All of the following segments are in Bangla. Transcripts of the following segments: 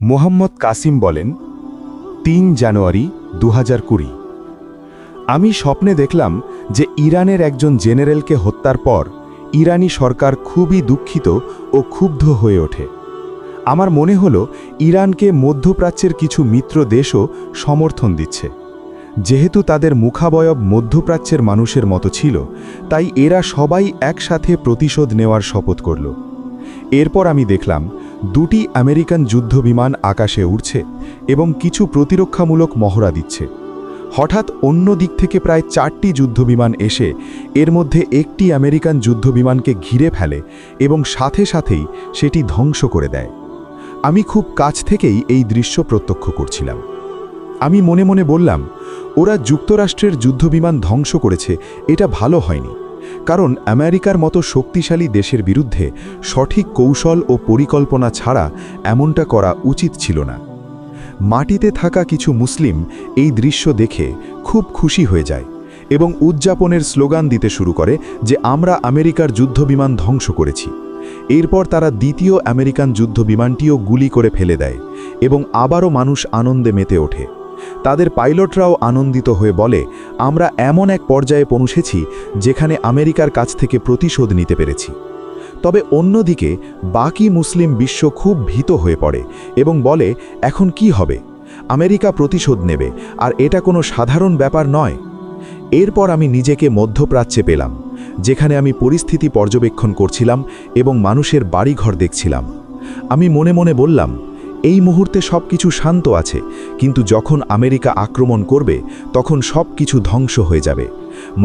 মোহাম্মদ কাসিম বলেন ৩ জানুয়ারি ২০২০। আমি স্বপ্নে দেখলাম যে ইরানের একজন জেনারেলকে হত্যার পর ইরানি সরকার খুবই দুঃখিত ও ক্ষুব্ধ হয়ে ওঠে। আমার মনে হলো ইরানকে মধ্যপ্রাচ্যের কিছু মিত্র দেশও সমর্থন দিচ্ছে। যেহেতু তাদের মুখাবয়ব মধ্যপ্রাচ্যের মানুষের মতো ছিল, তাই এরা সবাই একসাথে প্রতিশোধ নেওয়ার শপথ করল। এরপর আমি দেখলাম 2টি আমেরিকান যুদ্ধবিমান আকাশে উড়ছে এবং কিছু প্রতিরক্ষামূলক মহড়া দিচ্ছে। হঠাৎ অন্য দিক থেকে প্রায় 4টি যুদ্ধবিমান এসে এর মধ্যে একটি আমেরিকান যুদ্ধবিমানকে ঘিরে ফেলে এবং সাথে সাথেই সেটি ধ্বংস করে দেয়। আমি খুব কাছ থেকেই এই দৃশ্য প্রত্যক্ষ করছিলাম। আমি মনে মনে বললাম, ওরা যুক্তরাষ্ট্রের যুদ্ধবিমান ধ্বংস করেছে, এটা ভালো হয়নি। কারণ আমেরিকার মতো শক্তিশালী দেশের বিরুদ্ধে সঠিক কৌশল ও পরিকল্পনা ছাড়া এমনটা করা উচিত ছিল না। মাটিতে থাকা কিছু মুসলিম এই দৃশ্য দেখে খুব খুশি হয়ে যায় এবং উদযাপনের স্লোগান দিতে শুরু করে যে আমরা আমেরিকার যুদ্ধবিমান ধ্বংস করেছি। এরপর তারা দ্বিতীয় আমেরিকান যুদ্ধবিমানটিও গুলি করে ফেলে দেয় এবং আবারও মানুষ আনন্দে মেতে ওঠে। তাদের পাইলটরাও আনন্দিত হয়ে বলে, আমরা এমন এক পর্যায়ে পৌঁছেছি যেখানে আমেরিকার কাছ থেকে প্রতিশোধ নিতে পেরেছি। তবে অন্যদিকে বাকি মুসলিম বিশ্ব খুব ভীত হয়ে পড়ে এবং বলে, এখন কি হবে? আমেরিকা প্রতিশোধ নেবে, আর এটা কোনো সাধারণ ব্যাপার নয়। এরপর আমি নিজেকে মধ্যপ্রাচ্যে পেলাম, যেখানে আমি পরিস্থিতি পর্যবেক্ষণ করছিলাম এবং মানুষের বাড়িঘর দেখছিলাম। আমি মনে মনে বললাম, এই মুহূর্তে সব কিছু শান্ত আছে, কিন্তু যখন আমেরিকা আক্রমণ করবে তখন সব কিছু ধ্বংস হয়ে যাবে।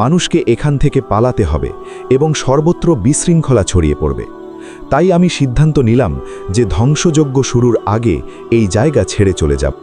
মানুষকে এখান থেকে পালাতে হবে এবং সর্বত্র বিশৃঙ্খলা ছড়িয়ে পড়বে। তাই আমি সিদ্ধান্ত নিলাম যে ধ্বংসযজ্ঞ শুরুর আগে এই জায়গা ছেড়ে চলে যাব।